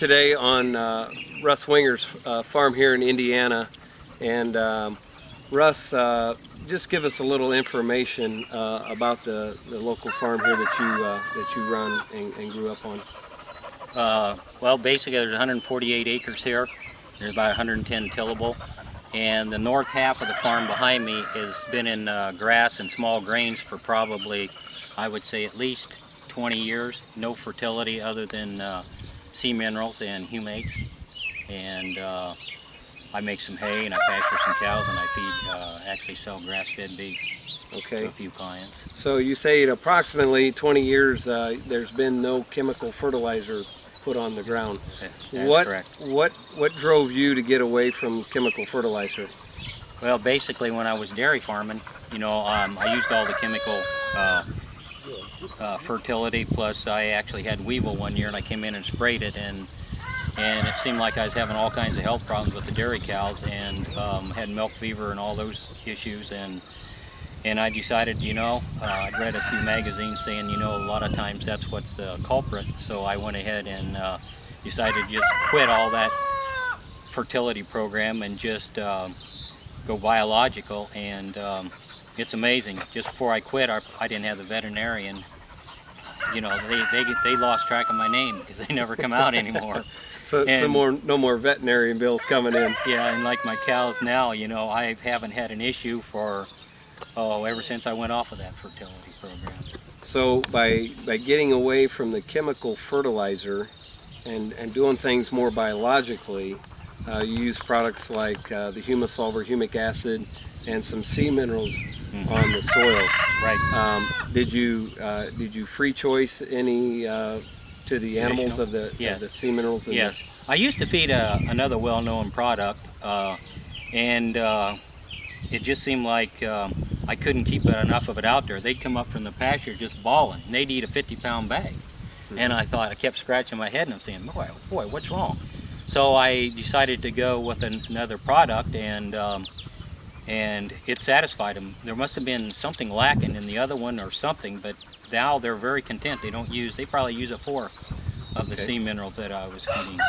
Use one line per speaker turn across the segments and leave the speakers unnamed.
today on Russ Winger's farm here in Indiana, and Russ, just give us a little information about the local farm here that you run and grew up on.
Well, basically there's 148 acres here. There's about 110 tillable, and the north half of the farm behind me has been in grass and small grains for probably, I would say, at least 20 years. No fertility other than sea minerals and humates. And I make some hay and I pasture some cows, and I feed, actually sell grass-fed beef to a few clients.
So you say in approximately 20 years there's been no chemical fertilizer put on the ground.
That's correct.
What drove you to get away from chemical fertilizer?
Well, basically when I was dairy farming, you know, I used all the chemical fertility, plus I actually had weevil one year and I came in and sprayed it, and it seemed like I was having all kinds of health problems with the dairy cows, and had milk fever and all those issues, and I decided, you know, I'd read a few magazines saying, you know, a lot of times that's what's the culprit, so I went ahead and decided to just quit all that fertility program and just go biological, and it's amazing. Just before I quit, I didn't have the veterinarian. You know, they lost track of my name because they never come out anymore.
So no more veterinarian bills coming in.
Yeah, and like my cows now, you know, I haven't had an issue for, ever since I went off of that fertility program.
So by getting away from the chemical fertilizer and doing things more biologically, you use products like the humus-solver, humic acid, and some sea minerals on the soil.
Right.
Did you free choice any to the animals of the sea minerals?
Yes. I used to feed another well-known product, and it just seemed like I couldn't keep enough of it out there. They'd come up from the pasture just bawling, and they'd eat a 50-pound bag. And I thought, I kept scratching my head and I'm saying, boy, what's wrong? So I decided to go with another product, and it satisfied them. There must have been something lacking in the other one or something, but now they're very content. They probably use a fourth of the sea minerals that I was feeding.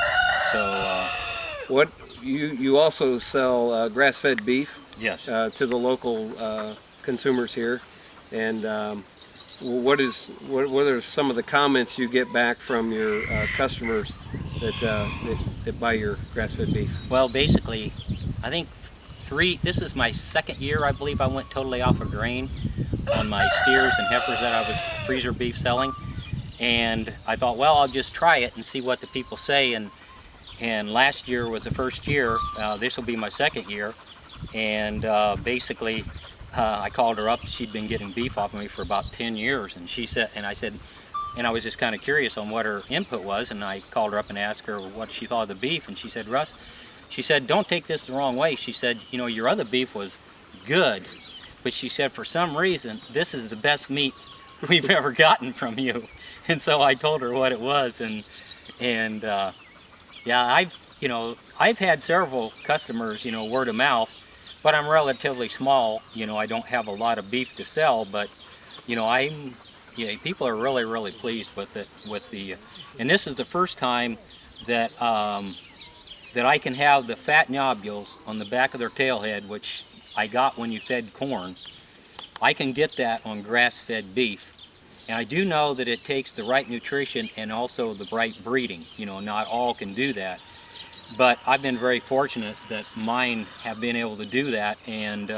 So
what you also sell grass-fed beef?
Yes.
To the local consumers here, and what are some of the comments you get back from your customers that buy your grass-fed beef?
Well, basically, I think this is my second year, I believe. I went totally off of grain on my steers and heifers that I was freezer beef selling, and I thought, well, I'll just try it and see what the people say. And last year was the first year. This will be my second year, and basically I called her up. She'd been getting beef off of me for about 10 years, and I was just kind of curious on what her input was, and I called her up and asked her what she thought of the beef, and she said, Russ, she said, don't take this the wrong way. She said, you know, your other beef was good, but she said, for some reason, this is the best meat we've ever gotten from you. And so I told her what it was, and yeah, I've had several customers, you know, word of mouth, but I'm relatively small. You know, I don't have a lot of beef to sell, but you know, people are really, really pleased with it. And this is the first time that that I can have the fat nodules on the back of their tail head, which I got when you fed corn. I can get that on grass-fed beef. And I do know that it takes the right nutrition and also the right breeding. You know, not all can do that. But I've been very fortunate that mine have been able to do that, and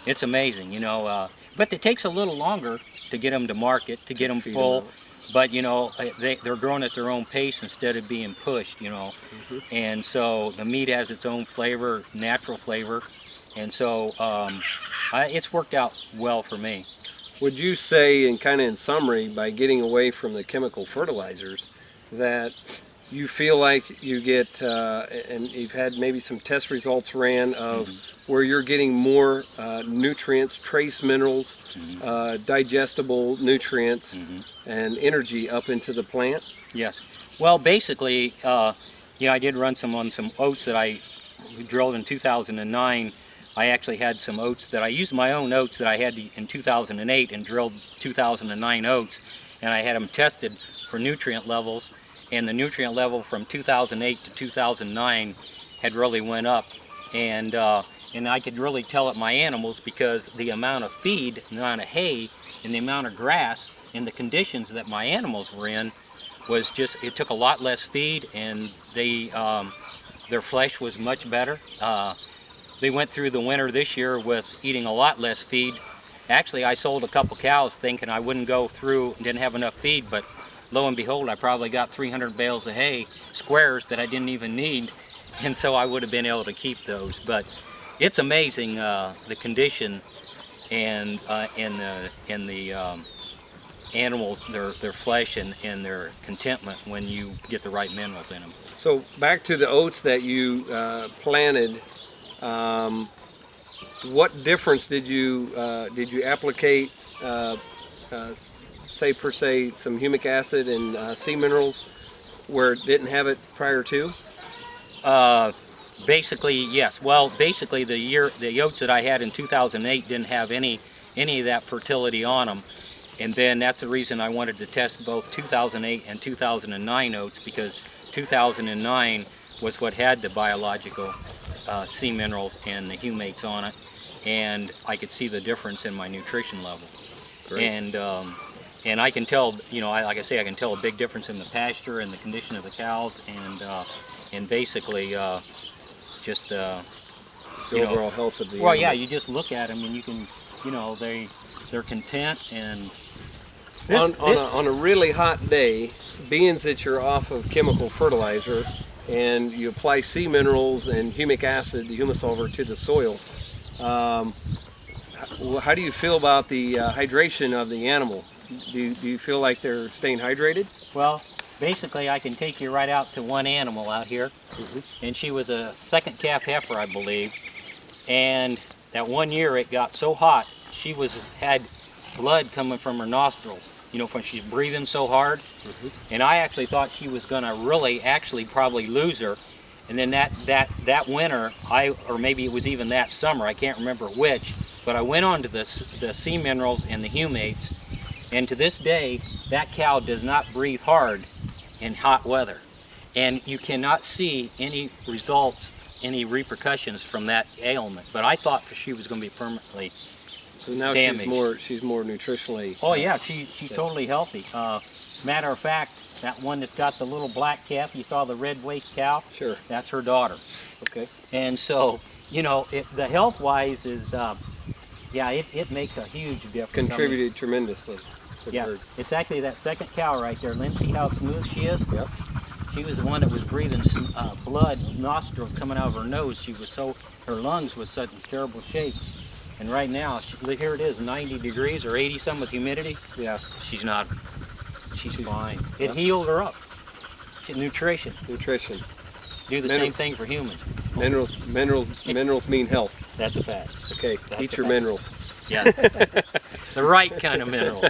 it's amazing, you know. But it takes a little longer to get them to market, to get them full. But you know, they're growing at their own pace instead of being pushed, you know. And so the meat has its own flavor, natural flavor, and so it's worked out well for me.
Would you say, and kind of in summary, by getting away from the chemical fertilizers, that you feel like you get, and you've had maybe some test results ran of where you're getting more nutrients, trace minerals, digestible nutrients, and energy up into the plant?
Yes. Well, basically, I did run on some oats that I drilled in 2009. I actually had some oats that I used my own oats that I had in 2008 and drilled 2009 oats, and I had them tested for nutrient levels. and the nutrient level from 2008 to 2009 had really went up, and I could really tell it my animals because the amount of feed, the amount of hay, and the amount of grass, and the conditions that my animals were in was just, it took a lot less feed, and their flesh was much better. They went through the winter this year with eating a lot less feed. Actually, I sold a couple cows thinking I wouldn't go through, didn't have enough feed, but lo and behold, I probably got 300 bales of hay, squares, that I didn't even need, and so I would have been able to keep those. But it's amazing the condition and the animals, their flesh and their contentment when you get the right minerals in them.
So back to the oats that you planted. What difference did you applicate? Say per se some humic acid and sea minerals where it didn't have it prior to?
Basically, yes. Well, basically the oats that I had in 2008 didn't have any of that fertility on them. And then that's the reason I wanted to test both 2008 and 2009 oats, because 2009 was what had the biological sea minerals and the humates on it, and I could see the difference in my nutrition level.
Great.
And I can tell, like I say, I can tell a big difference in the pasture and the condition of the cows, and basically just
the overall health of the
well,
animal.
yeah, you just look at them and you can, they're content. And
on a really hot day, being that you're off of chemical fertilizer and you apply sea minerals and humic acid, the humus solver, to the soil, how do you feel about the hydration of the animal? Do you feel like they're staying hydrated?
Well, basically I can take you right out to one animal out here, and she was a second calf heifer, I believe, and that one year it got so hot she had blood coming from her nostrils, when she's breathing so hard. And I actually thought she was going to really actually probably lose her. And then that winter, or maybe it was even that summer, I can't remember which, but I went on to the sea minerals and the humates, and to this day that cow does not breathe hard in hot weather, and you cannot see any results, any repercussions from that ailment. But I thought she was going to be permanently
So now
damaged.
she's more nutritionally.
Oh yeah, she's totally healthy. Matter of fact, that one that's got the little black calf, you saw the red waist cow?
Sure.
That's her daughter.
Okay.
And so, the health-wise is, it makes a huge difference.
Contributed tremendously.
Yeah, it's actually that second cow right there. Lynn, see how smooth she is?
Yep.
She was the one that was breathing blood, nostrils coming out of her nose. Her lungs was such in terrible shape. And right now, here it is, 90 degrees or 80 some with humidity.
Yeah.
She's fine. It healed her up. Nutrition. Do the same thing for humans.
Minerals mean health.
That's a fact.
Okay,
That's
eat
a
your
fact.
minerals.
Yeah. The right kind of minerals.